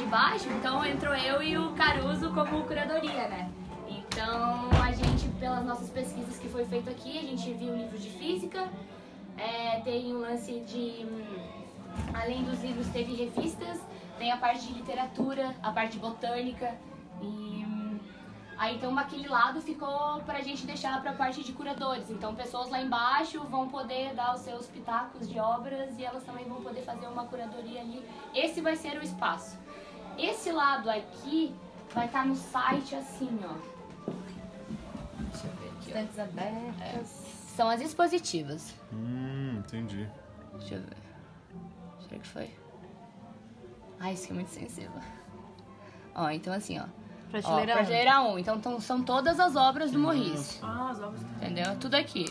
baixo, então entrou eu e o Caruso como curadoria, né? Então a gente, pelas nossas pesquisas que foi feito aqui, a gente viu livros de física, tem um lance de, além dos livros, teve revistas, tem a parte de literatura, a parte de botânica, e aí então aquele lado ficou pra gente deixar pra parte de curadores. Então pessoas lá embaixo vão poder dar os seus pitacos de obras e elas também vão poder fazer uma curadoria ali. Esse vai ser o espaço. Esse lado aqui vai estar no site assim, ó. Deixa eu ver aqui, Estantes abertas. São as expositivas. Entendi. Deixa eu ver. Será que foi? Ai, isso aqui é muito sensível. Ó, então assim, ó. Prateleira 1. Então são todas as obras do Morris. Ah, as obras. Entendeu? Tudo aqui.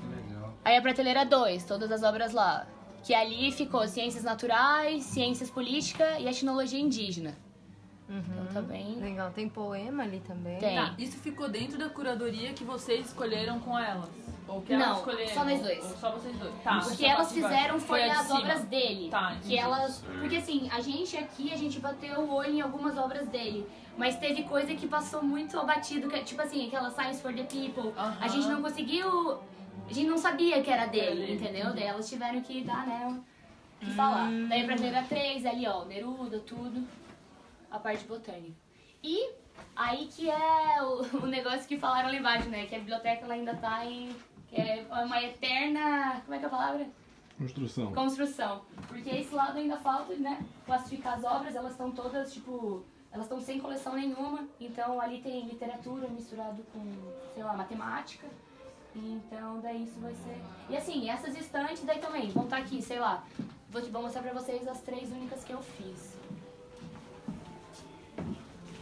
Legal. Aí a prateleira 2, todas as obras lá. Que ali ficou ciências naturais, ciências políticas e etnologia indígena. Então tá bem... Legal, tem poema ali também. Tem. Tá, isso ficou dentro da curadoria que vocês escolheram com elas? Ou que elas Não, escolheram? só nós dois. Ou só vocês dois? Tá. O que elas fizeram foi a de as cima. obras dele. Tá, entendi. Que elas... Porque assim, a gente aqui, a gente bateu o olho em algumas obras dele. Mas teve coisa que passou muito abatido, que, tipo assim, aquela Science for the People. A gente não conseguiu... A gente não sabia que era dele, entendeu? Daí elas tiveram que dar, né, que falar. Daí a prateleira 3, ali ó, Neruda, tudo. A parte botânica. E aí que é o negócio que falaram lá embaixo, né? Que a biblioteca ela ainda tá em... Que é uma eterna... Como é que é a palavra? Construção. Porque esse lado ainda falta, né? Classificar as obras, elas estão todas, tipo... Elas estão sem coleção nenhuma. Então ali tem literatura misturado com, sei lá, matemática. Então daí isso vai ser... E assim, essas estantes daí também vão estar aqui, sei lá. Vou mostrar pra vocês as 3 únicas que eu fiz.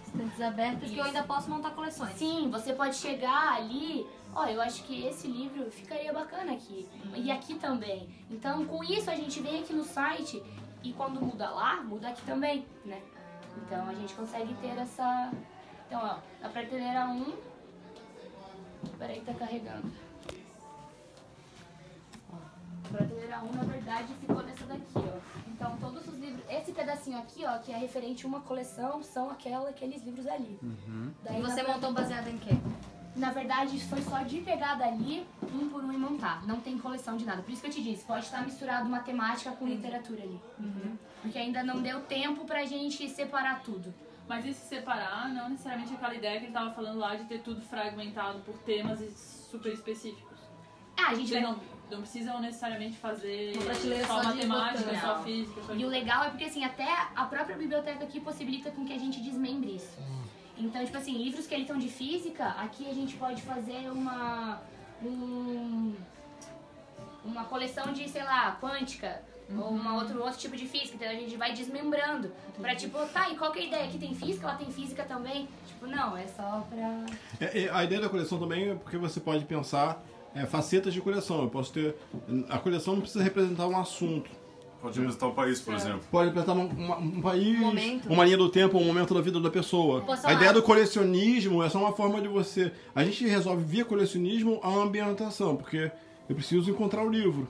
Estantes abertas que eu ainda posso montar coleções. Sim, você pode chegar ali, ó, eu acho que esse livro ficaria bacana aqui, e aqui também. Então, com isso, a gente vem aqui no site e quando muda lá, muda aqui também, né? Então, a gente consegue ter essa... Então, ó, a prateleira 1... Peraí que tá carregando. Ó, a prateleira 1, na verdade, ficou nessa daqui, ó. Então, todos os livros... Esse pedacinho aqui, ó, que é referente a uma coleção, são aqueles livros ali. Daí, E você montou baseado em quê? Na verdade, foi só de pegar dali, um por um e montar. Não tem coleção de nada. Por isso que eu te disse, pode estar misturado matemática com literatura ali. Porque ainda não deu tempo pra gente separar tudo. Mas e se separar, não necessariamente aquela ideia que ele tava falando lá de ter tudo fragmentado por temas super específicos. Ah, a gente Vocês vai... não precisam necessariamente fazer Uma prateleira só só de matemática, botânica. só física, só E o legal é porque, assim, até a própria biblioteca aqui possibilita com que a gente desmembre isso. Então, tipo assim, livros que eles estão de física, aqui a gente pode fazer uma coleção de, sei lá, quântica, ou outro tipo de física. Então a gente vai desmembrando. Pra tipo, tá, e qual que é a ideia? Aqui tem física, lá tem física também? Tipo, não, é só pra... A ideia da coleção também é porque você pode pensar facetas de coleção. Eu posso ter... A coleção não precisa representar um assunto. Pode representar o país, por exemplo. Pode representar um país, Momento. uma linha do tempo, um momento da vida da pessoa. Posso A ideia falar? do colecionismo é só uma forma de você... A gente resolve via colecionismo a ambientação, porque eu preciso encontrar o livro.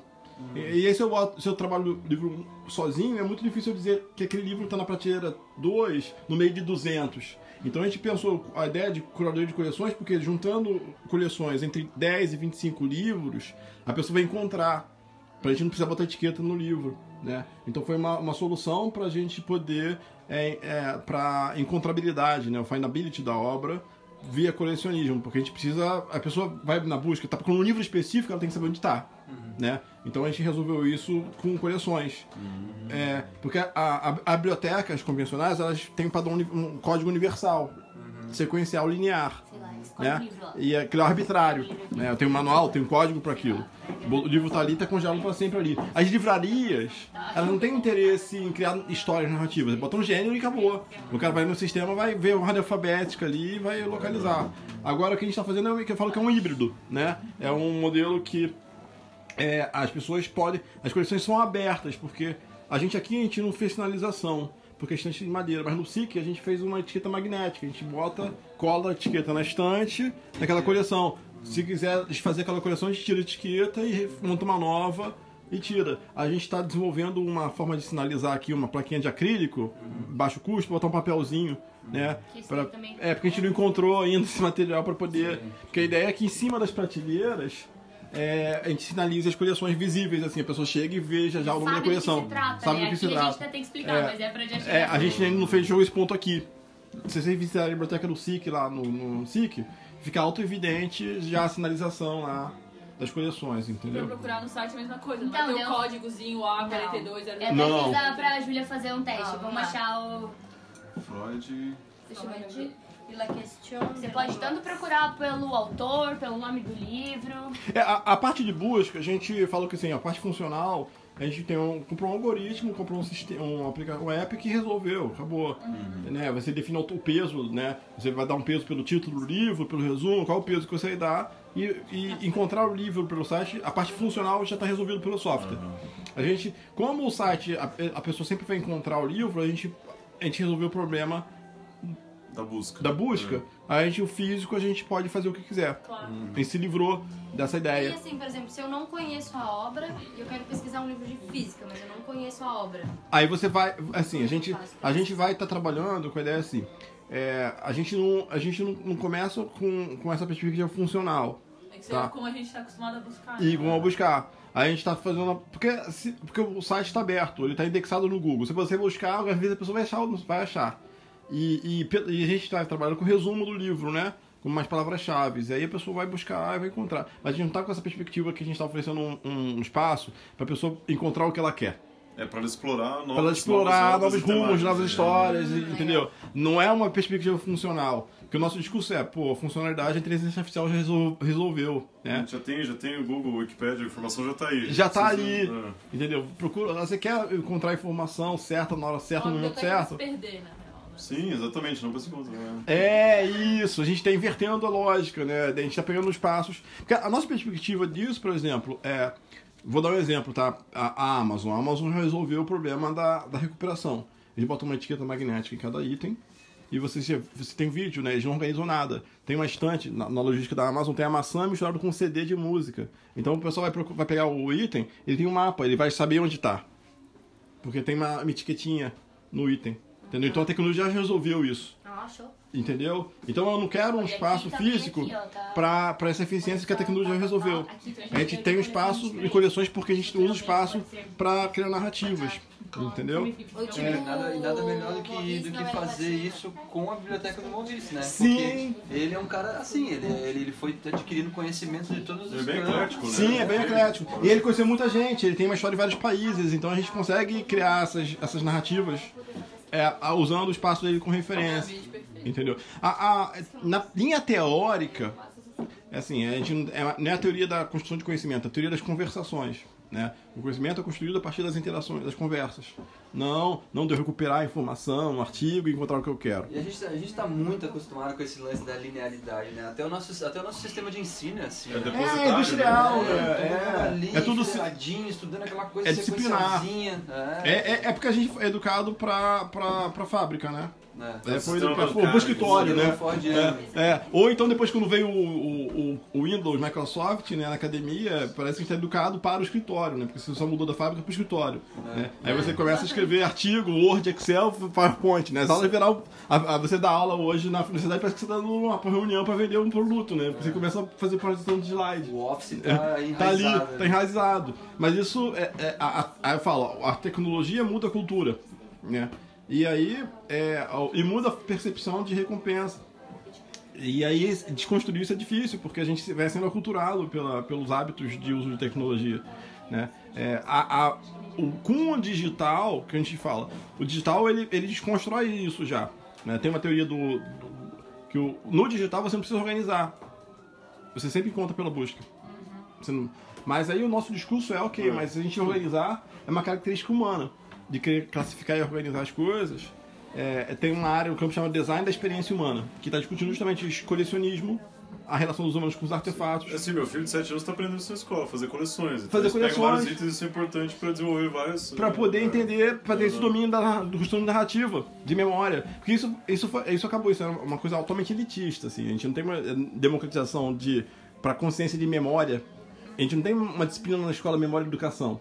E aí se eu trabalho o livro sozinho, é muito difícil eu dizer que aquele livro está na prateleira 2 no meio de 200. Então a gente pensou a ideia de curadoria de coleções, porque juntando coleções entre 10 e 25 livros, a pessoa vai encontrar, pra gente não precisar botar etiqueta no livro, né? Então foi uma solução pra gente poder, pra encontrabilidade, né? O findability da obra via colecionismo, porque a gente precisa, a pessoa vai na busca, tá procurando um livro específico, ela tem que saber onde tá, né? Então a gente resolveu isso com coleções. Porque a bibliotecas convencionais, elas têm um padrão, um código universal, sequencial linear, Sei lá, escolhe né? o livro, ó. E aquilo é arbitrário, né? Eu tenho um manual, tenho um código para aquilo. O livro tá ali, tá congelado para sempre ali. As livrarias, elas não têm interesse em criar histórias narrativas. Bota um gênero e acabou. O cara vai no sistema, vai ver a ordem alfabética ali e vai localizar. Agora o que a gente está fazendo é que eu falo que é um híbrido, né? É um modelo que as pessoas podem... As coleções são abertas, porque a gente não fez sinalização, porque é estante de madeira, mas no SIC a gente fez uma etiqueta magnética. A gente cola a etiqueta na estante daquela coleção. Se quiser desfazer aquela coleção, a gente tira a etiqueta e monta uma nova e tira. A gente está desenvolvendo uma forma de sinalizar aqui, uma plaquinha de acrílico, baixo custo, botar um papelzinho, né? Que isso aí também- Porque a gente não encontrou ainda esse material para poder... Porque a ideia é que em cima das prateleiras... a gente sinaliza as coleções visíveis, assim, a pessoa chega e veja já o nome da coleção. Sabe do que se trata, Sabe né? do que se Aqui a trata. gente ainda tem que explicar, mas é pra já chegar. A gente ainda não fez esse ponto aqui. Se vocês visitarem a biblioteca do SIC lá no SIC, fica auto-evidente já a sinalização lá das coleções, Pra entendeu? procurar no site a mesma coisa, não Então, vai ter eu- o códigozinho A42. É Não. pesquisa pra Júlia fazer um teste. Ah, Vamos vamos achar o... Freud. Deixa eu ver aqui. E la question. Você pode tanto procurar pelo autor, pelo nome do livro. A parte de busca, a gente falou que assim, a parte funcional, a gente comprou um algoritmo, comprou um sistema, um app que resolveu, acabou. Né? Você define o peso, né? Você vai dar um peso pelo título do livro, pelo resumo, qual o peso que você dá e encontrar o livro pelo site, a parte funcional já está resolvida pelo software. A gente, como o site, a pessoa sempre vai encontrar o livro, a gente resolveu o problema Da busca. aí o físico a gente pode fazer o que quiser. Claro. A gente se livrou dessa E ideia. assim, por exemplo, se eu não conheço a obra e eu quero pesquisar um livro de física, mas eu não conheço a obra. Aí você vai, assim, a gente vai estar trabalhando com a ideia assim, a gente não começa com essa perspectiva funcional. É que seja Tá. como a gente tá acostumado a buscar. E né? vão buscar. Aí a gente está fazendo. Porque o site está aberto, ele está indexado no Google. Se você buscar, às vezes a pessoa vai achar. E a gente está trabalhando com o resumo do livro, né? Com mais palavras-chave. E aí a pessoa vai buscar e vai encontrar. Mas a gente não está com essa perspectiva que a gente está oferecendo um espaço para a pessoa encontrar o que ela quer. Para ela explorar Para ela explorar novos rumos, novas histórias, né? entendeu? Não é uma perspectiva funcional. Porque o nosso discurso é, a funcionalidade a inteligência artificial já resolveu, né? Já tem o Google, o Wikipedia, a informação já está aí. Já tá Precisa- ali, entendeu? Procura, você quer encontrar a informação certa, na hora certa, Uma no momento biblioteca certo? pra se perder, na real, né? Sim, exatamente, não para se encontrar. É isso, a gente está invertendo a lógica, né? A gente está pegando os passos. Porque a nossa perspectiva disso, por exemplo, vou dar um exemplo, tá? A Amazon. A Amazon já resolveu o problema da recuperação. Eles botam uma etiqueta magnética em cada item e você tem vídeo, né? Eles não organizam nada. Tem uma estante, na logística da Amazon, tem a maçã misturada com um CD de música. Então o pessoal vai pegar o item, ele tem um mapa, ele vai saber onde está. Porque tem uma etiquetinha no item. Entendeu? Então a tecnologia já resolveu isso. Ah, show. Entendeu? Então eu não quero um Olha, espaço aqui também, físico aqui, ó, tá. para essa eficiência que a tecnologia já resolveu. Aqui, então, A gente tem um espaço em coleções porque a gente usa o espaço para criar narrativas. Entendeu? Ou tipo, E nada melhor do Maurice que não é fazer vacina. isso com a biblioteca do Maurice, né? Sim. Porque ele é um cara assim, ele foi adquirindo conhecimento de todos É os bem campos. eclético, né? Sim, é bem eclético. E ele conheceu muita gente, ele tem uma história em vários países, então a gente consegue criar essas narrativas usando o espaço dele como referência. Entendeu? Na linha teórica, assim, a gente não é a teoria da construção de conhecimento, é a teoria das conversações. Né? O conhecimento é construído a partir das interações, das conversas. Não de eu recuperar a informação, um artigo e encontrar o que eu quero. E a gente tá muito acostumado com esse lance da linearidade, né? Até o nosso sistema de ensino é assim. É né? depositário, industrial, né? né? Ali, É tudo federadinho, estudando aquela coisa é disciplinar. sequencialzinha. É porque a gente é educado pra fábrica, né? Foi sistema pro bancário, escritório, né? Fordiano. Ou então depois quando veio o Windows, Microsoft, né, na academia, parece que a gente é educado para o escritório, né? Porque você só mudou da fábrica para o escritório. Né? Aí você começa a escrever artigo, Word, Excel, PowerPoint, né? As aulas viral, você dá aula hoje na universidade, parece que você está numa reunião para vender um produto, né? Porque você começa a fazer projeção de slide. O Office tá Tá ali, enraizado. tá enraizado. Mas isso aí eu falo, a tecnologia muda a cultura, né? E aí e muda a percepção de recompensa. E aí desconstruir isso é difícil, porque a gente vai sendo aculturado pelos hábitos de uso de tecnologia, né? Com o digital, que a gente fala, o digital ele desconstrói isso já, né? Tem uma teoria que no digital você não precisa organizar. Você sempre encontra pela busca. Mas aí o nosso discurso mas se a gente organizar, é uma característica humana de querer classificar e organizar as coisas. Tem uma área, um campo chamado Design da Experiência Humana, que está discutindo justamente o colecionismo, a relação dos humanos com os artefatos. Assim, meu filho de 7 anos está aprendendo isso na escola, fazer coleções. Então Fazer eles pegam coleções. vários itens, isso é importante para desenvolver várias... Para poder entender, para ter esse domínio do costume narrativa, de memória. Porque isso acabou, isso é uma coisa altamente elitista, assim. A gente não tem uma democratização para consciência de memória. A gente não tem uma disciplina na escola Memória e Educação.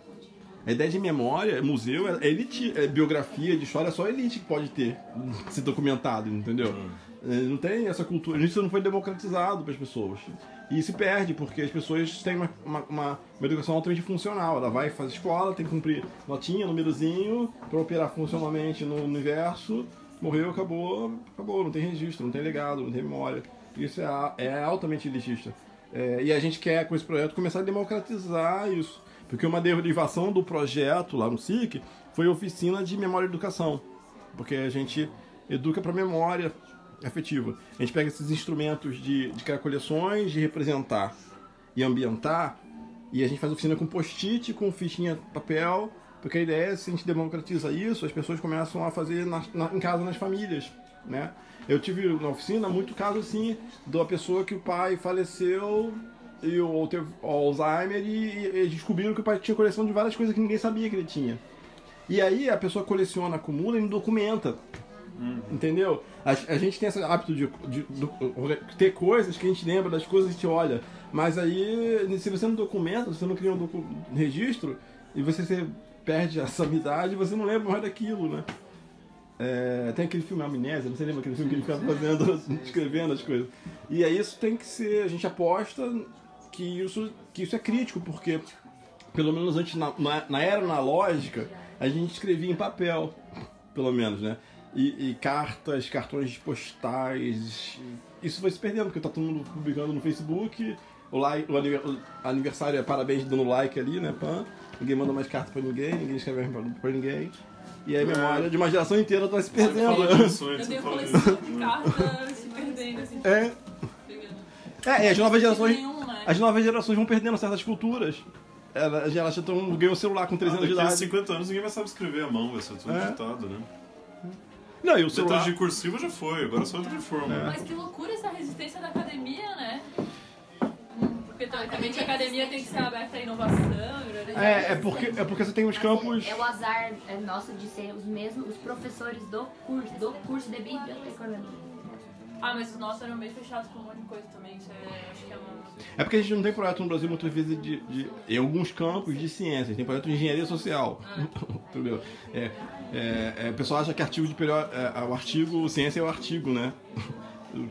A ideia de memória, museu, é elite, biografia de história, é só a elite que pode ter, ser documentado, entendeu? Não tem essa cultura, isso não foi democratizado para as pessoas. E se perde, porque as pessoas têm uma educação altamente funcional. Ela vai fazer escola, tem que cumprir notinha, númerozinho, para operar funcionalmente no universo. Morreu, acabou, não tem registro, não tem legado, não tem memória. Isso é altamente elitista. E a gente quer, com esse projeto, começar a democratizar isso. Porque uma derivação do projeto lá no SIC foi a oficina de memória e educação. Porque a gente educa para memória afetiva. A gente pega esses instrumentos de criar coleções, de representar e ambientar, e a gente faz oficina com post-it, com fichinha papel, porque a ideia é, se a gente democratiza isso, as pessoas começam a fazer em casa, nas famílias, né? Eu tive na oficina muito caso assim, de uma pessoa que o pai faleceu ou teve Alzheimer e descobriram que o pai tinha coleção de várias coisas que ninguém sabia que ele tinha. E aí a pessoa coleciona, acumula e não documenta. Entendeu? A gente tem esse hábito de ter coisas que a gente lembra das coisas que a gente olha. Mas aí, se você não documenta, se você não cria um registro, e você perde a sanidade, você não lembra mais daquilo, né? Tem aquele filme Amnésia, não sei, lembra aquele filme que ele ficava fazendo, escrevendo as coisas. E aí isso tem que ser, a gente aposta que isso é crítico, porque pelo menos antes, na era analógica, a gente escrevia em papel, pelo menos, né? E cartões postais, isso vai se perdendo, porque tá todo mundo publicando no Facebook, o aniversário é parabéns dando like ali, né, ninguém manda mais carta pra ninguém escreve pra ninguém, e aí a memória de uma geração inteira tá se perdendo. Eu tenho coleção de cartas se perdendo, assim. As novas gerações vão perdendo certas culturas. Elas já ganham um celular com 3 anos de idade. Daqui a 50 anos ninguém vai saber escrever à mão, vai ser tudo digitado, né? Não, e o celular... de cursiva já foi, agora só de forma. Mas que loucura essa resistência da academia, né? Porque teoricamente a academia tem que ser aberta à inovação. Porque você tem os campos... É o azar nosso de ser os professores do curso de biblioteconomia. Mas os nossos eram bem fechados com um monte de coisa também. Isso acho que é uma... É porque a gente não tem projeto no Brasil muitas vezes em alguns campos de ciência. Tem projeto de engenharia social. Entendeu? O pessoal acha que artigo de periódico... o artigo, ciência é o artigo, né?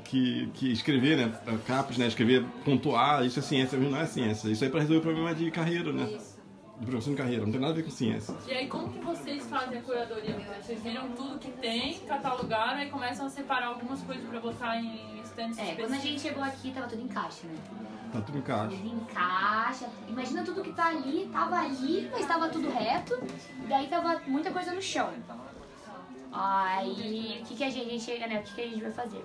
Que escrever, né? Capos, né? Escrever, pontuar, isso é ciência, não é ciência. Isso aí é para resolver o problema de carreira, né? De profissão de carreira, não tem nada a ver com ciência. E aí como que vocês fazem a curadoria? Vocês viram tudo que tem, catalogaram e começam a separar algumas coisas pra botar em estantes específicos? Quando a gente chegou aqui tava tudo em caixa, né? Tá tudo em caixa. Tudo em caixa. Imagina tudo que tá ali, tava ali, mas tava tudo reto. E daí tava muita coisa no chão. Aí o que a gente chega, né? O que a gente vai fazer?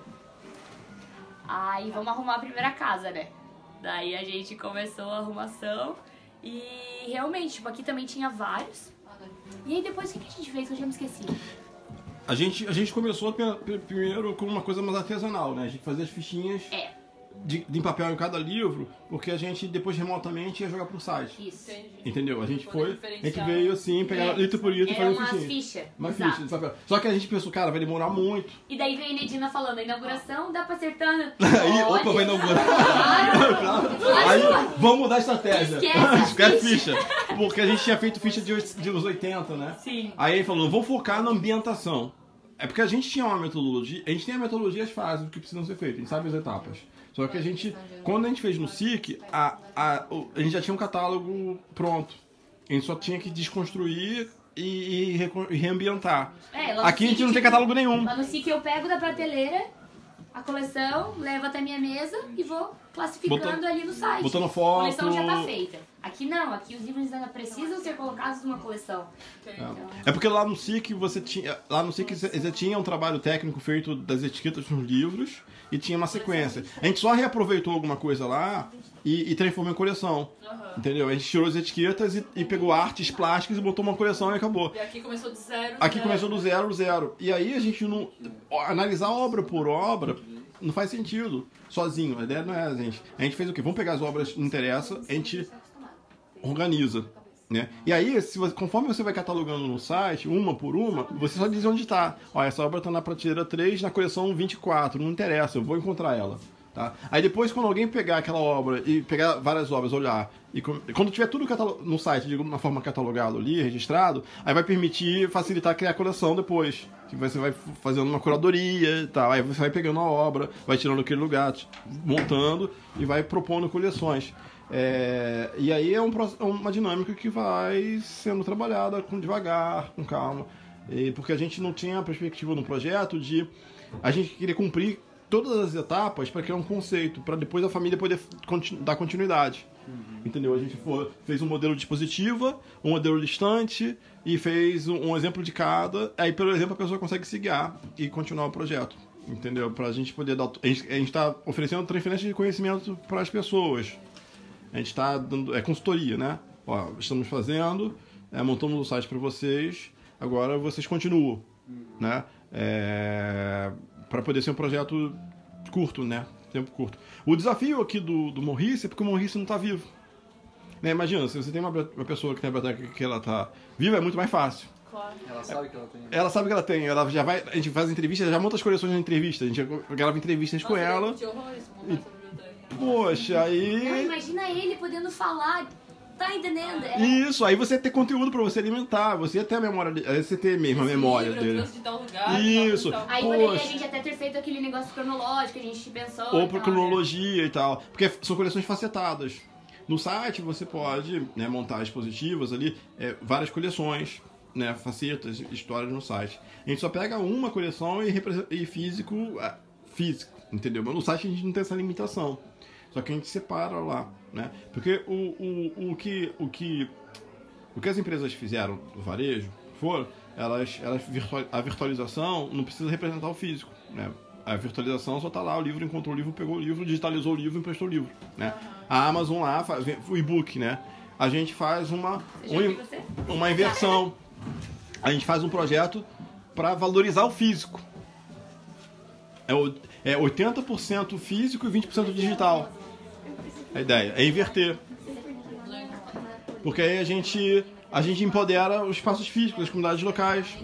Aí vamos arrumar a primeira casa, né? Daí a gente começou a arrumação. E realmente, tipo, aqui também tinha vários. E aí depois o que a gente fez que eu já me esqueci? A gente começou primeiro com uma coisa mais artesanal, né? A gente fazia as fichinhas em papel em cada livro, porque a gente depois remotamente ia jogar pro site. Isso. Entendeu? A gente veio assim, pegar litro por litro e fazer uma ficha. Uma ficha de papel. Só que a gente pensou, cara, vai demorar muito. E daí veio a Nedina falando, a inauguração dá pra acertar. Aí, opa, vai inaugurar. Aí, vamos mudar a estratégia. Esquece a ficha. Porque a gente tinha feito ficha de uns 80, né? Sim. Aí ele falou, vamos focar na ambientação. É porque a gente tinha uma metodologia, a gente tem a metodologia, as fases do que precisam ser feitas, a gente sabe as etapas. Só que a gente, quando a gente fez no SIC, a gente já tinha um catálogo pronto. A gente só tinha que desconstruir e reambientar. Aqui a gente não tem catálogo nenhum. Lá no SIC eu pego da prateleira a coleção, levo até minha mesa e vou classificando ali no site. Botando foto. A coleção já tá feita. Aqui não, aqui os livros ainda precisam ser colocados numa coleção. É porque lá no SIC você tinha um trabalho técnico feito das etiquetas nos livros e tinha uma sequência. A gente só reaproveitou alguma coisa lá e transformou em coleção. Entendeu? A gente tirou as etiquetas e pegou artes plásticas e botou uma coleção e acabou. E aqui começou do zero. Começou do zero. E aí a gente não... Analisar obra por obra não faz sentido sozinho. A ideia não é a gente. A gente fez o quê? Vamos pegar as obras que não interessam, a gente organiza, né? E aí, conforme você vai catalogando no site, uma por uma, você só diz onde está. Ó, essa obra está na prateleira 3, na coleção 24, não interessa, eu vou encontrar ela. Tá? Aí depois, quando alguém pegar aquela obra e pegar várias obras, olhar, e quando tiver tudo no site de uma forma catalogado ali, registrado, aí vai permitir facilitar criar a coleção depois. Que você vai fazendo uma curadoria e tal, aí você vai pegando a obra, vai tirando aquele lugar, montando e vai propondo coleções. E aí é uma dinâmica que vai sendo trabalhada devagar, com calma, porque a gente não tinha a perspectiva no projeto de a gente queria cumprir todas as etapas para criar um conceito, para depois a família poder dar continuidade. Entendeu? A gente fez um modelo dispositiva, um modelo distante e fez um exemplo de cada. Aí, pelo exemplo, a pessoa consegue se guiar e continuar o projeto. Entendeu? Para a gente poder dar. A gente está oferecendo transferência de conhecimento para as pessoas. A gente está dando. É consultoria, né? Ó, estamos fazendo, montamos o site para vocês, agora vocês continuam. Né? Para poder ser um projeto curto, né? Tempo curto. O desafio aqui do Maurice é porque o Maurice não está vivo. Né? Imagina, se você tem uma pessoa que tem a biblioteca que ela está viva, é muito mais fácil. Claro. Ela sabe que ela tem. Ela sabe que ela tem. Ela já vai, a gente faz entrevistas, já monta as coleções de entrevista. A gente grava entrevistas com ela. Poxa, aí... Não, imagina ele podendo falar... Tá entendendo? Isso, aí você ter conteúdo pra você alimentar, você ter a memória, você ter mesmo a memória dele. De tal lugar, Isso. Aí poderia a gente até ter feito aquele negócio cronológico, a gente pensou. Ou por cronologia e tal. Porque são coleções facetadas. No site você pode, né, montar expositivas ali, várias coleções, né, facetas, histórias no site. A gente só pega uma coleção e físico, entendeu? Mas no site a gente não tem essa limitação. Só que a gente separa lá, né? Porque o que as empresas fizeram no varejo a virtualização não precisa representar o físico, né? A virtualização só está lá, o livro encontrou o livro, pegou o livro, digitalizou o livro, emprestou o livro, né? A Amazon lá faz o e-book, né? A gente faz uma inversão. A gente faz um projeto para valorizar o físico. É 80% físico e 20% digital. A ideia é inverter. Porque aí a gente empodera os espaços físicos, as comunidades locais.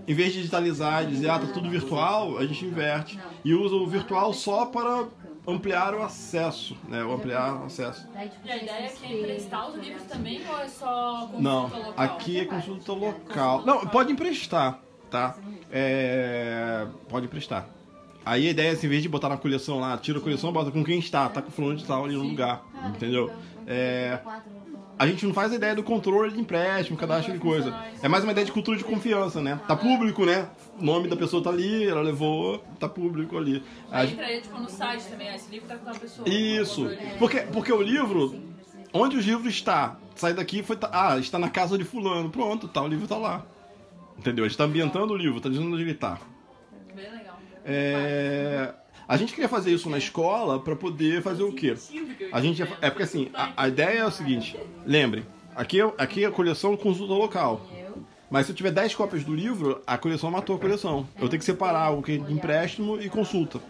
Em vez de digitalizar e dizer, tá tudo virtual, a gente inverte. E usa o virtual só para ampliar o acesso, né? Ampliar o acesso. E a ideia é que é emprestar os livros também ou é só consulta local? Aqui é consulta local. Não, pode emprestar, tá? Pode emprestar. Aí a ideia é, assim, em vez de botar na coleção lá, tira a coleção, bota com quem está, tá com o fulano de tal ali no lugar, entendeu? A gente não faz a ideia do controle de empréstimo, cadastro de coisa. É mais uma ideia de cultura de confiança, né? Tá público, né? O nome da pessoa tá ali, ela levou, tá público ali. Aí entra tipo no site também, esse livro tá com a pessoa. Isso. Porque o livro, onde o livro está? Sai daqui, está na casa de fulano. Pronto, tá, o livro tá lá. Entendeu? A gente tá ambientando o livro, tá dizendo onde ele tá. Bem legal. A gente queria fazer isso na escola para poder fazer o quê? Porque assim, a ideia é o seguinte, lembrem, aqui a coleção consulta local. Mas se eu tiver 10 cópias do livro, a coleção matou a coleção. Eu tenho que separar o que é de empréstimo e consulta.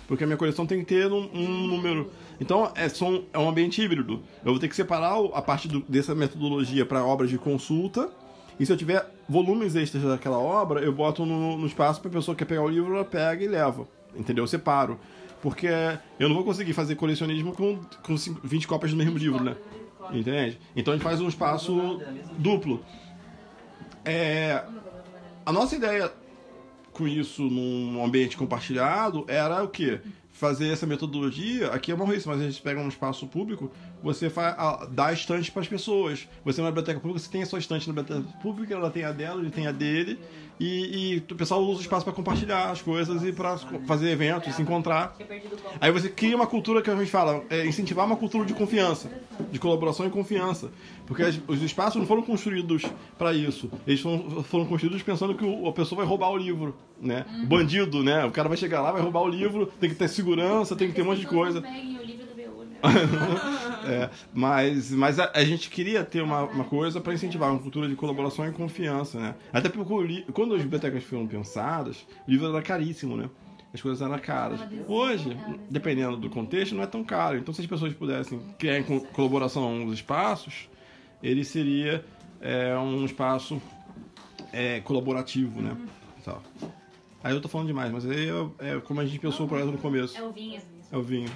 Porque a minha coleção tem que ter um número. Então é um ambiente híbrido. Eu vou ter que separar a parte dessa metodologia para obras de consulta. E se eu tiver volumes extras daquela obra, eu boto no espaço para a pessoa que quer pegar o livro, ela pega e leva. Entendeu? Eu separo. Porque eu não vou conseguir fazer colecionismo com 20 cópias do mesmo livro, né? Entende? Então a gente faz um espaço duplo. A nossa ideia com isso num ambiente compartilhado era o quê? Fazer essa metodologia, aqui é Maurice, mas a gente pega um espaço público, você dá estante para as pessoas. Você é uma biblioteca pública, você tem a sua estante na biblioteca pública, ela tem a dela, ele tem a dele, e o pessoal usa o espaço para compartilhar as coisas e para fazer eventos, se encontrar. Aí você cria uma cultura que a gente fala, incentivar uma cultura de confiança, de colaboração e confiança. Porque os espaços não foram construídos para isso. Eles foram construídos pensando que a pessoa vai roubar o livro, né? O bandido, né? O cara vai chegar lá, vai roubar o livro, tem que ter segurança, tem que ter um monte de coisa. Mas a gente queria ter uma coisa para incentivar uma cultura de colaboração e confiança, né? Até porque quando as bibliotecas foram pensadas, o livro era caríssimo, né? As coisas eram caras. Hoje, dependendo do contexto, não é tão caro. Então, se as pessoas pudessem criar em colaboração os espaços, ele seria um espaço colaborativo, né? Aí eu tô falando demais, mas aí é como a gente pensou o projeto no começo. É o vinho. É o vinho.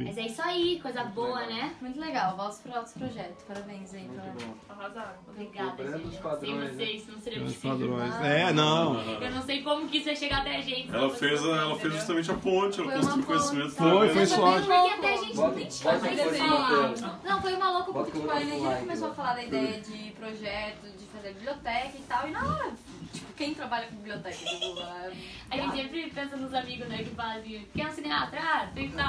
Mas é isso aí, coisa boa, né? Muito legal, volta para outros projetos. Parabéns aí. Muito bom. Arrasaram. Obrigada, Quebrando os gente. padrões, Sem né? vocês, não seria Os possível. padrões. Não. Eu não sei como que isso ia chegar até a gente. Ela fez justamente a ponte, ela Foi construiu uma conhecimento. Foi Mas sorte. também Porque até a gente Bota- nem tinha bota mais a esse coisa na falar. tela. Não, foi uma louca Bota porque o tipo, a like, gente começou a falar da tudo. ideia de projeto, de fazer biblioteca e tal, e na hora, tipo, quem trabalha com biblioteca? Tipo, A gente sempre pensa nos amigos, né, que fazem. Quer um cineasta? Ah, tem tal.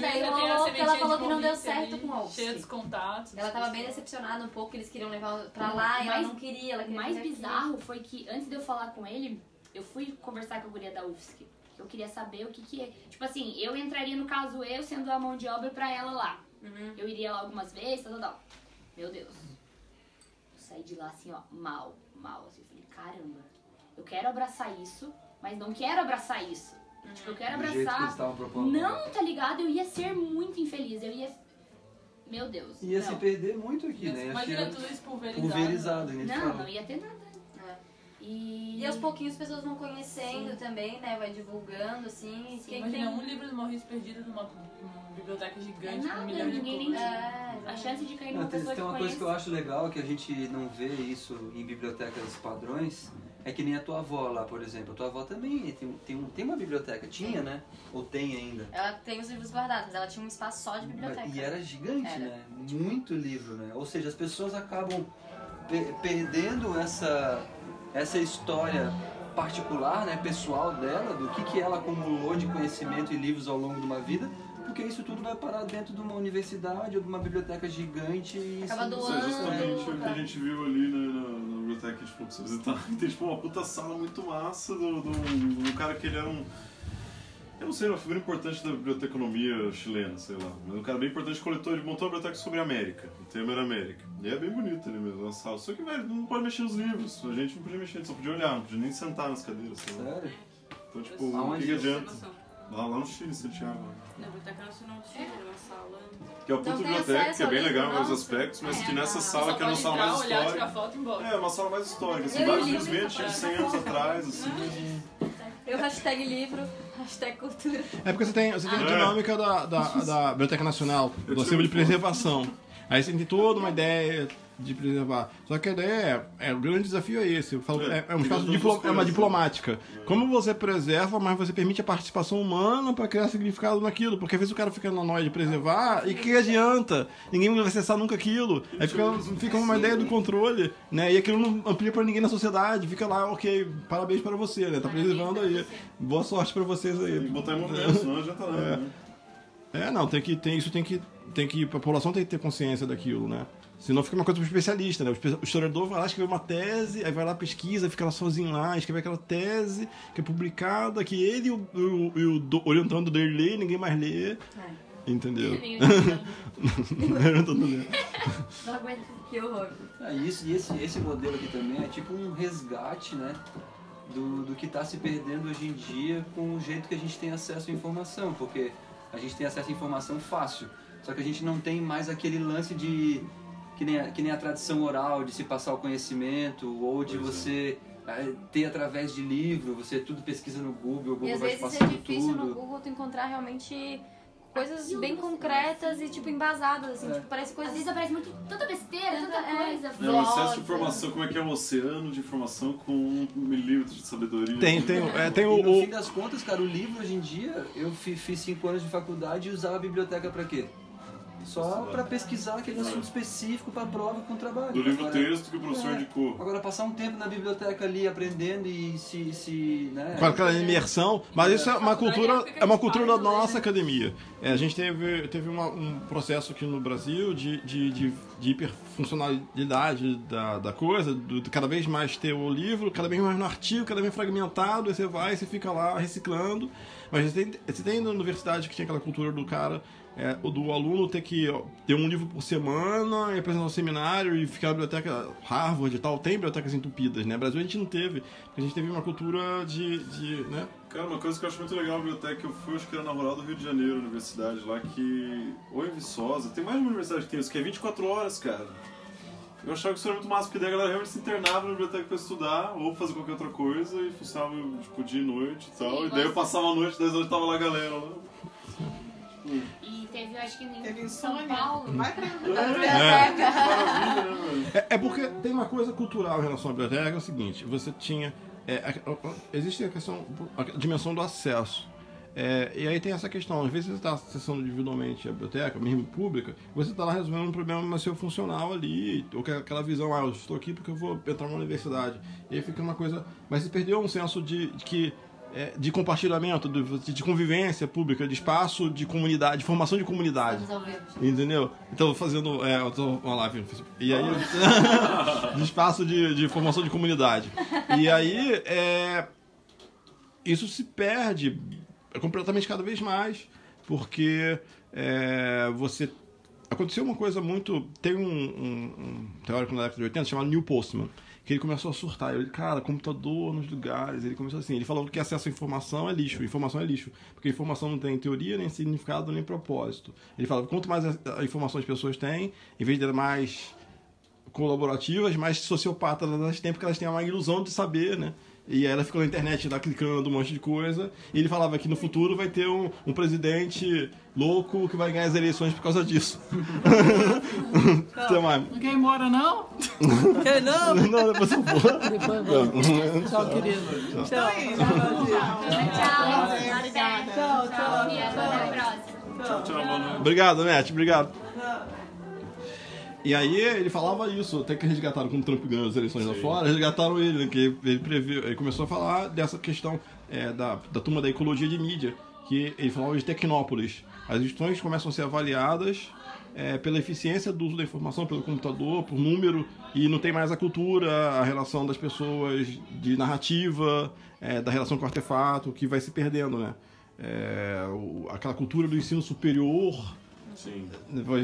daí rolou que ela falou que não deu certo com o Cheia dos Wolf. contatos. Ela tava bem decepcionada um pouco, que eles queriam levar pra lá e ela não queria, ela O queria mais fazer aqui. bizarro foi que antes de eu falar com ele, eu fui conversar com a guria da UFSC. Eu queria saber o que é. Tipo assim, eu entraria no caso eu sendo a mão de obra pra ela lá. Eu iria lá algumas vezes, tal. Meu Deus. Eu saí de lá assim, ó, mal. Assim, eu falei, caramba, eu quero abraçar isso, mas não quero abraçar isso. Tipo, eu quero Do jeito que eles abraçar. estavam propondo. Não, tá ligado? Eu ia ser muito infeliz. Eu ia. Meu Deus. Ia não. se perder muito aqui, né? Imagina tudo isso pulverizado. Pulverizado, né? Não ia ter nada. E aos pouquinhos as pessoas vão conhecendo também, né? Vai divulgando, assim. Sim, Quem imagina tem... um livro do Morris perdido numa biblioteca gigante É nada, com milhões de ninguém nem- colunas. A chance de cair numa Tem pessoa que uma coisa que eu conhece. acho legal, que a gente não vê isso em bibliotecas padrões, é que nem a tua avó lá, por exemplo. A tua avó também tem uma biblioteca, tinha, né? Ou tem ainda. Ela tem os livros guardados, mas ela tinha um espaço só de biblioteca. E era gigante, Era. né? Muito livro, né? Ou seja, as pessoas acabam perdendo essa história particular, né, pessoal dela, do que ela acumulou de conhecimento e livros ao longo de uma vida, porque isso tudo vai parar dentro de uma universidade ou de uma biblioteca gigante e Acaba isso- Isso é doando. justamente o que a gente viu ali na biblioteca que a gente falou pra você visitar. Tem tipo uma puta sala muito massa do cara que ele era um. Eu não sei, uma figura importante da biblioteconomia chilena, sei lá. Mas um cara bem importante, coletor, ele montou uma biblioteca sobre a América. O tema era América. E é bem bonito ali mesmo, na sala. Só que, velho, não pode mexer nos livros. A gente não podia mexer, só podia olhar, não podia nem sentar nas cadeiras, sei lá. Sério? Então, tipo, o Aonde? que adianta? Lá no Chile, em Santiago. Na Biblioteca Nacional do Chile, uma sala. Que é a Então puta tem biblioteca, acesso que é bem ali, legal em vários nossa. aspectos, mas que nessa Só sala, que era uma pode sala entrar, mais olhar, tirar histórica. foto e ir embora. É, uma sala mais histórica, assim, Eu vários li livros bem livro, antigos, cara. 100 anos atrás, assim. Eu hashtag livro, hashtag cultura. É porque você tem a dinâmica da Biblioteca Nacional, do acervo de preservação. Aí você tem toda uma ideia de preservar. Só que a ideia o grande desafio é esse. Eu falo, é um espaço é uma diplomática. Como você preserva, mas você permite a participação humana para criar significado naquilo. Porque às vezes o cara fica na noia de preservar e que adianta? Ninguém vai acessar nunca aquilo. Aí fica uma ideia do controle, né? E aquilo não amplia para ninguém na sociedade. Fica lá, ok, parabéns para você, né? Tá preservando aí. Boa sorte para vocês aí. Tem que botar em movimento, senão não adianta nada, né? A população tem que ter consciência daquilo, né? Senão fica uma coisa pro especialista, né? O historiador vai lá escrever uma tese, aí vai lá, pesquisa, fica lá sozinho lá, escreve aquela tese que é publicada, que ele e o orientando dele lê, ninguém mais lê. Entendeu? Orientando lê. Não aguento. Que horror. Esse modelo aqui também é tipo um resgate, né? Do que está se perdendo hoje em dia com o jeito que a gente tem acesso à informação, porque a gente tem acesso à informação fácil, só que a gente não tem mais aquele lance de que nem a tradição oral de se passar o conhecimento ou de você ter através de livro, você tudo pesquisa no Google, o E Google às vai te vezes é passando difícil no tudo. Google tu encontrar realmente coisas bem concretas e tipo embasadas, assim, tipo, parece Às coisas. vezes aparece muito, tanta besteira, tanta coisa. É um excesso de Volta. informação, como é que é um oceano de informação com 1 milímetro de sabedoria. Tem E no fim das contas, cara, o livro hoje em dia, eu fiz 5 anos de faculdade e usava a biblioteca pra quê? Só para pesquisar aquele assunto específico para prova com trabalho. Do livro Agora, texto que o professor indicou. Agora, passar um tempo na biblioteca ali aprendendo e né? Com aquela imersão, mas isso é uma cultura da nossa academia. A gente teve um processo aqui no Brasil de hiperfuncionalidade da coisa, de cada vez mais ter o livro, cada vez mais no artigo, cada vez fragmentado, aí você fica lá reciclando. Mas você tem na universidade que tinha aquela cultura do cara, do aluno ter que ter um livro por semana e apresentar um seminário e ficar na biblioteca Harvard e tal. Tem bibliotecas entupidas, né? No Brasil a gente não teve, porque a gente teve uma cultura né? Cara, uma coisa que eu acho muito legal na biblioteca que eu fui, acho que era na Rural do Rio de Janeiro, universidade lá, que... Ou em Viçosa, tem mais de uma universidade que tem isso, que é 24 horas, cara. Eu achava que isso era muito massa, porque daí a galera realmente se internava na biblioteca pra estudar, ou fazer qualquer outra coisa, e fuçava, tipo, dia e noite e tal. E daí eu passava a noite, 10 horas tava lá a galera lá. E teve, eu acho que Teve em São insônia. Paulo. Vai pra Maravilha, né, velho? É porque tem uma coisa cultural em relação à biblioteca, é o seguinte, você tinha... existe a dimensão do acesso. E aí tem essa questão, às vezes você está acessando individualmente a biblioteca, mesmo pública, você está lá resolvendo um problema seu funcional ali, ou aquela visão, eu estou aqui porque eu vou entrar numa universidade. E aí fica uma coisa... Mas se perdeu um senso de compartilhamento, de convivência pública, de espaço de comunidade, de formação de comunidade. Entendeu? Então, fazendo uma live no Facebook. E aí, de espaço de formação de comunidade. E aí, isso se perde completamente cada vez mais, porque você... Aconteceu uma coisa muito... Tem um teórico na década de 80 chamado Neil Postman, que ele começou a surtar. Ele, cara, computador nos lugares. Ele começou assim, ele falou que acesso à informação é lixo. Informação é lixo. Porque informação não tem teoria, nem significado, nem propósito. Ele fala que quanto mais a informação as pessoas têm, em vez de ser mais colaborativas, mais sociopatas elas têm, porque elas têm uma ilusão de saber, né? E aí ela ficou na internet lá clicando um monte de coisa. E ele falava que no futuro vai ter um presidente louco que vai ganhar as eleições por causa disso. Até mais. Ninguém mora, não? Quer não? Não, depois eu vou. Depois vou. Tchau, querido. Tchau. Tchau. E até a próxima. Tchau, boa noite. Obrigado, Matt. Obrigado. E aí ele falava isso, até que resgataram quando o Trump ganhou as eleições lá fora, resgataram ele, né, que ele previu, ele começou a falar dessa questão da turma da ecologia de mídia, que ele falava de Tecnópolis. As instituições começam a ser avaliadas pela eficiência do uso da informação, pelo computador, por número, e não tem mais a cultura, a relação das pessoas de narrativa, da relação com o artefato, que vai se perdendo, né? Aquela cultura do ensino superior. Sim.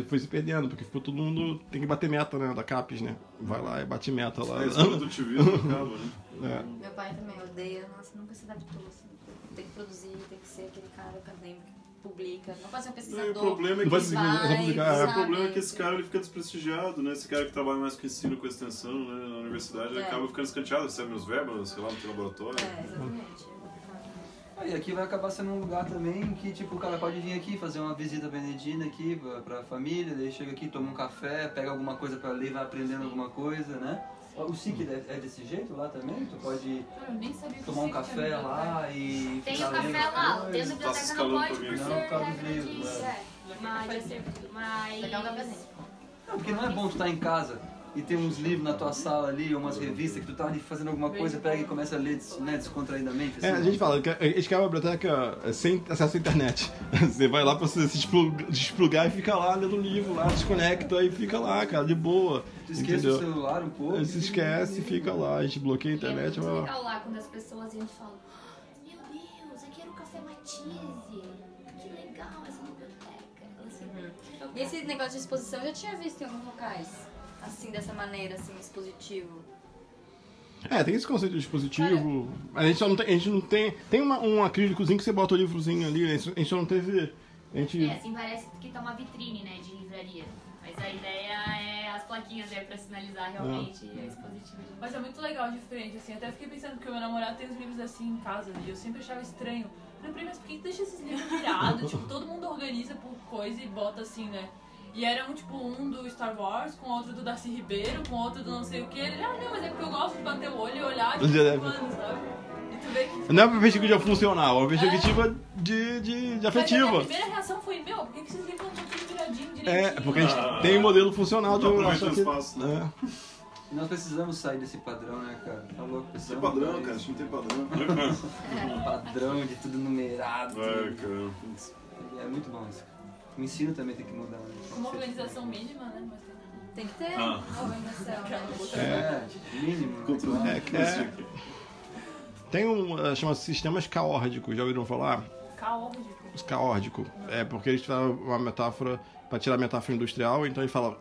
Foi se perdendo, porque ficou todo mundo... Tem que bater meta, né? Da CAPES, né? Vai lá e bate meta lá. Esse produtivismo acaba, né? Meu pai também odeia, nossa, nunca se adaptou, assim. Tem que produzir, tem que ser aquele cara acadêmico que publica, não pode ser um pesquisador. O problema é Não que, pode publicar, o problema é que esse cara ele fica desprestigiado, né? Esse cara que trabalha mais com ensino, com extensão, né? Na universidade, ele acaba ficando escanteado, recebe meus verbos, sei lá, no seu laboratório. Exatamente. E aqui vai acabar sendo um lugar também que, tipo, o cara pode vir aqui fazer uma visita benedina aqui pra família, daí chega aqui, toma um café, pega alguma coisa pra ler, vai aprendendo alguma coisa, né? O SIC é desse jeito lá também? Tu pode tomar um café lá e Tem ficar o café lendo lá, coisa. dentro da biblioteca não pode, por ser por causa dos regra livros, disso. Mas... Não, porque não é bom tu estar em casa e ter uns livros na tua sala ali, umas revistas, que tu tá ali fazendo alguma coisa, pega e começa a ler, né, descontraídamente. Assim, a gente fala que a gente quer uma biblioteca sem acesso à internet. Você vai lá pra você se desplugar e fica lá lendo o livro, lá, desconecta e fica lá, cara, de boa. Tu esquece o celular um pouco. Se esquece e fica lá, a gente bloqueia a internet. É muito legal lá quando as pessoas a gente fala: meu Deus, aqui era o Café Matisse. Que legal essa biblioteca. E esse negócio de exposição eu já tinha visto em alguns locais. Assim, dessa maneira, assim, expositivo. Tem esse conceito de dispositivo. A gente não tem. Tem um acrílicozinho que você bota o livrozinho ali, a gente só não teve. Assim parece que tá uma vitrine, né, de livraria. Mas a ideia é as plaquinhas pra sinalizar realmente a expositivo. Mas é muito legal, diferente, assim. Até fiquei pensando que o meu namorado tem os livros assim em casa, e eu sempre achava estranho. Falei, mas por que deixa esses livros virados? Tipo, todo mundo organiza por coisa e bota assim, né? E era um do Star Wars, com outro do Darcy Ribeiro, com outro do não sei o que. Ele, não, mas é porque eu gosto de bater o olho e olhar de vez em quando, sabe? E tu vê que... Não é uma perspectiva funcional, é uma perspectiva de afetiva. Mas a minha primeira reação foi, por que esses livros não estão tudo viradinho, direitinho? Porque a gente tem um modelo funcional de aproveita o espaço, né? E nós precisamos sair desse padrão, né, cara? Tá louco? Tem padrão, cara, a gente não tem padrão. Um padrão de tudo numerado. Cara. É muito bom isso. O ensino também tem que mudar, né? Uma organização mínima, né? Tem que ter organização, né? Mínimo. Tem chama sistemas caórdicos, já ouviram falar? Caórdico. Os caórdicos. Porque eles tiveram uma metáfora, para tirar a metáfora industrial, então ele fala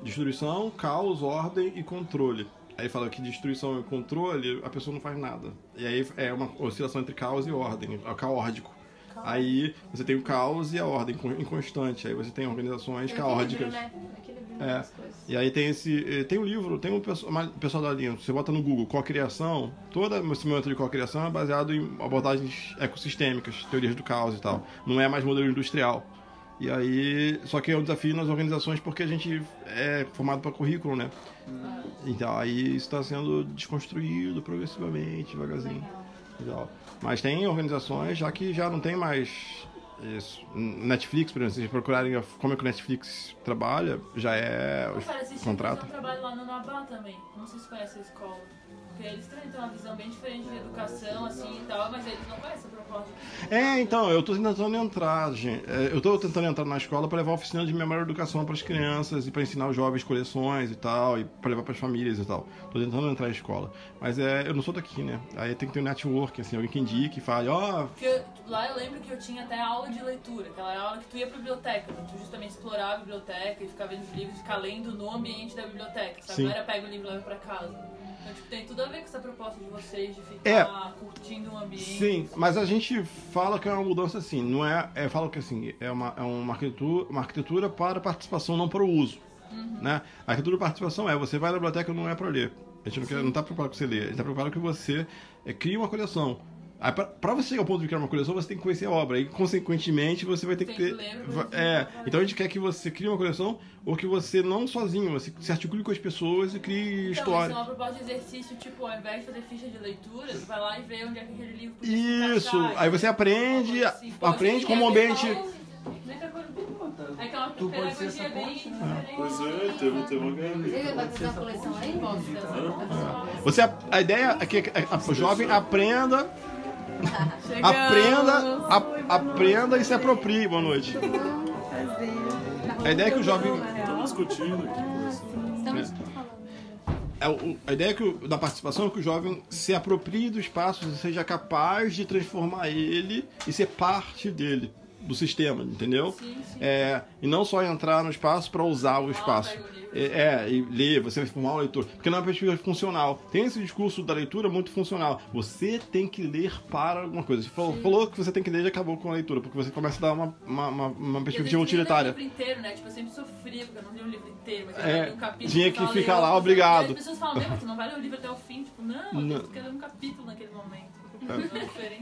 destruição, caos, ordem e controle. Aí fala que destruição e controle, a pessoa não faz nada. E aí é uma oscilação entre caos e ordem, é caórdico. Aí você tem o caos e a ordem inconstante. Aí você tem organizações caóticas. E aí tem tem um livro, tem um pessoal da linha, você bota no Google cocriação, toda esse método de cocriação é baseado em abordagens ecossistêmicas, teorias do caos e tal. Não é mais modelo industrial. E aí, só que é um desafio nas organizações porque a gente é formado para currículo, né? Então aí isso está sendo desconstruído progressivamente, devagarzinho. Mas tem organizações já que já não tem mais isso. Netflix, por exemplo, se vocês procurarem como é que o Netflix trabalha, já é os contratos. Eu trabalho lá no Nabá também, não sei se conhece a escola. Porque eles também têm uma visão bem diferente de educação, assim e tal, mas eles não conhecem a proposta. Então, eu tô tentando entrar, gente. Eu tô tentando entrar na escola para levar a oficina de memória e educação para as crianças e para ensinar os jovens coleções e tal, e para levar para as famílias e tal. Tô tentando entrar na escola. Mas eu não sou daqui, né? Aí tem que ter um network, assim, alguém que indique e fale, Lá eu lembro que eu tinha até aula de leitura, aquela aula que tu ia pra biblioteca, tu justamente explorava a biblioteca e ficava vendo os livros, ficar lendo no ambiente da biblioteca, sabe? Sim. Não era pega o livro e leva pra casa. Então, tipo, tem tudo a ver com essa proposta de vocês, de ficar curtindo o ambiente. Sim, mas a gente fala que é uma mudança assim, não é... fala que assim, é uma arquitetura para participação, não para o uso. Né? A arquitetura de participação você vai na biblioteca, não é para ler. A gente não está preparado para você ler, a gente está preparado que você crie uma coleção. Para você chegar ao ponto de criar uma coleção, você tem que conhecer a obra. E, consequentemente, você vai ter que ter... Então, a gente quer que você crie uma coleção ou que você, não sozinho, você se articule com as pessoas e crie história. Então, isso é uma proposta de exercício, tipo, ao invés de fazer ficha de leitura, você vai lá e vê onde é que aquele livro pode Isso! encaixar. Aí você aprende como o ambiente... É que é uma pedagogia bem diferente. Pois é, teve uma grande. Ele vai fazer uma coleção aí? A ideia é que o jovem aprenda e se aproprie. Boa noite. A ideia é que o jovem... Estamos discutindo aqui. A ideia da participação é que o jovem se aproprie do espaço e seja capaz de transformar ele e ser parte dele, do sistema, entendeu? Sim. E não só entrar no espaço para usar o espaço. E ler, você vai formar um leitor. Porque não é uma perspectiva funcional. Tem esse discurso da leitura muito funcional. Você tem que ler para alguma coisa. Você falou que você tem que ler e acabou com a leitura, porque você começa a dar uma perspectiva utilitária. Eu li o livro inteiro, né? Tipo, eu sempre sofria porque eu não li o livro inteiro, mas eu li um capítulo. Tinha que ficar lá, obrigado. E as pessoas falam, mas tu não vai ler o livro até o fim? Tipo, não, tu quer ler um capítulo naquele momento.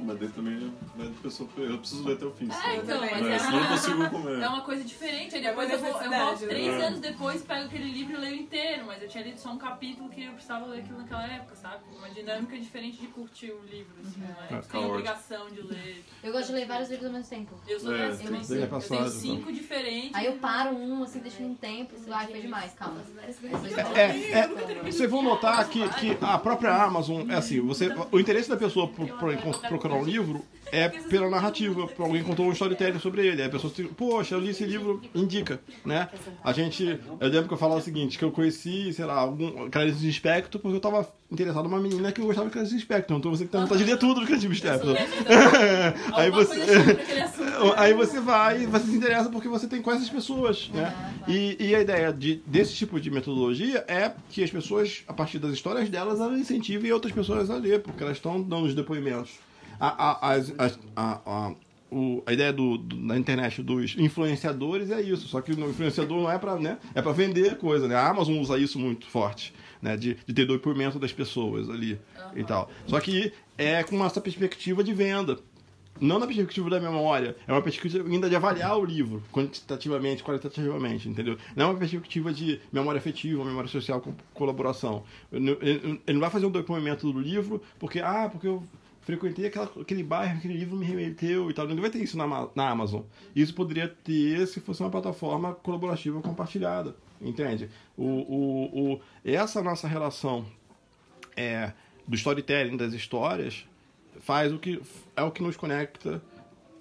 Mas daí também é de pessoa. Eu preciso ler até o fim. Então, mas senão eu não consigo comer. É uma coisa diferente. Aí depois eu volto 3 anos depois, pego aquele livro e leio inteiro. Mas eu tinha lido só um capítulo que eu precisava ler aquilo naquela época, sabe? Uma dinâmica diferente de curtir o livro, assim, não é? Tem obrigação de ler. Eu gosto de ler vários livros ao mesmo tempo. Eu sou dessa. Eu tenho 5 diferentes. Aí eu paro assim, deixo um tempo, foi demais, calma. Vocês vão notar que a própria Amazon, assim, o interesse da pessoa por procurar um livro é pela narrativa, alguém contou um storytelling sobre ele, aí a pessoa diz, poxa, eu li esse livro, indica, né? Eu lembro que eu falava o seguinte, que eu conheci, sei lá, Clarice Lispector, porque eu tava interessado numa menina que eu gostava de Clarice Lispector, então você tem vontade de ler tudo do Clarice Lispector. Aí você vai, você se interessa porque você conhece as pessoas, né? E a ideia desse tipo de metodologia é que as pessoas, a partir das histórias delas, elas incentivem outras pessoas a ler, porque elas estão dando os depoimentos. A ideia da internet dos influenciadores é isso, só que o influenciador não é para, né, é para vender coisa, né? A Amazon usa isso muito forte, né, de ter depoimento das pessoas ali e tal. Só que é com essa perspectiva de venda. Não na perspectiva da memória, é uma perspectiva ainda de avaliar o livro, quantitativamente, qualitativamente, entendeu? Não é uma perspectiva de memória afetiva, memória social, colaboração. Ele não vai fazer um depoimento do livro porque eu frequentei aquele bairro, aquele livro me remeteu e tal. Não vai ter isso na Amazon. Isso poderia ter se fosse uma plataforma colaborativa compartilhada, entende? Essa nossa relação do storytelling, das histórias, faz o que nos conecta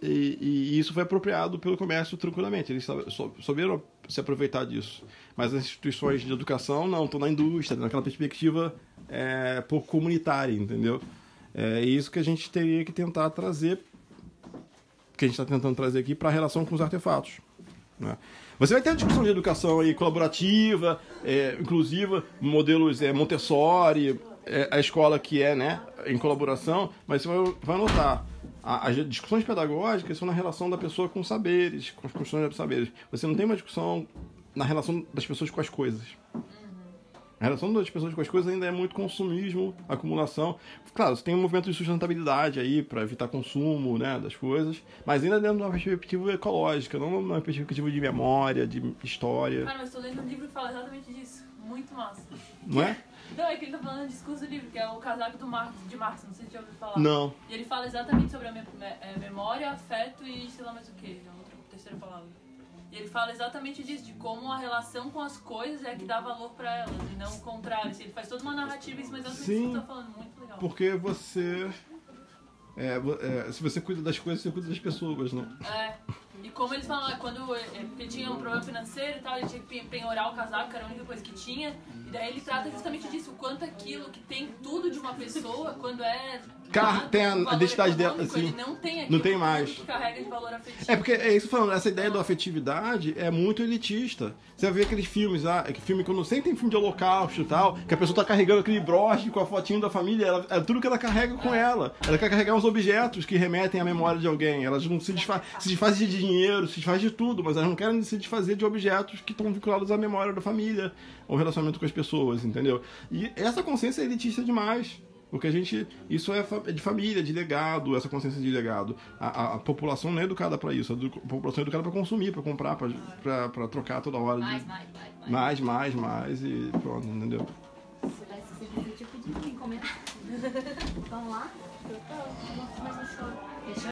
e isso foi apropriado pelo comércio tranquilamente. Eles souberam se aproveitar disso. Mas as instituições de educação não, estão na indústria, naquela perspectiva pouco comunitária, entendeu? É isso que a gente teria que tentar trazer, que a gente está tentando trazer aqui para a relação com os artefatos, né? Você vai ter a discussão de educação aí colaborativa, inclusiva, modelos Montessori, a escola que né, em colaboração, mas você vai notar, As discussões pedagógicas são na relação da pessoa com saberes, com as construções de saberes. Você não tem uma discussão na relação das pessoas com as coisas. A relação das pessoas com as coisas ainda é muito consumismo, acumulação. Claro, você tem um movimento de sustentabilidade aí para evitar consumo, né, das coisas, mas ainda dentro de uma perspectiva ecológica, não numa perspectiva de memória, de história. Cara, mas estou lendo um livro que fala exatamente disso. Muito massa. Não é? Não, é que ele tá falando do discurso do livro, que é o casaco de Marx, não sei se já ouviu falar. Não. E ele fala exatamente sobre a memória, afeto e sei lá mais o que, outra terceira palavra. E ele fala exatamente disso, de como a relação com as coisas é que dá valor pra elas, e não o contrário. Ele faz toda uma narrativa, isso, mas exatamente isso que você tá falando, muito legal. Porque você... se você cuida das coisas, você cuida das pessoas, né? E como eles falam, porque tinha um problema financeiro e tal, ele tinha que penhorar o casaco, que era a única coisa que tinha. E daí ele trata justamente disso, o quanto aquilo que tem tudo de uma pessoa, quando tem a identidade dela, assim, ele não tem aquilo não tem mais. Que carrega de valor afetivo. Porque é isso falando, essa ideia da afetividade é muito elitista. Você vai ver aqueles filmes, filme quando sempre tem filme de holocausto e tal, que a pessoa tá carregando aquele broche com a fotinho da família, tudo que ela carrega com ela. Ela quer carregar uns objetos que remetem à memória de alguém. Elas não se desfazem de dinheiro, se desfazem de tudo, mas elas não querem se desfazer de objetos que estão vinculados à memória da família, ao relacionamento com as pessoas, entendeu? E essa consciência é elitista demais. Porque isso é de família, de legado, essa consciência de legado. A população não é educada para isso, a população é educada para consumir, para comprar, para trocar toda hora. Mais, e pronto, entendeu? Você vai se sentir tipo de encomenda. Vamos lá? Eu tô. Mas não choro.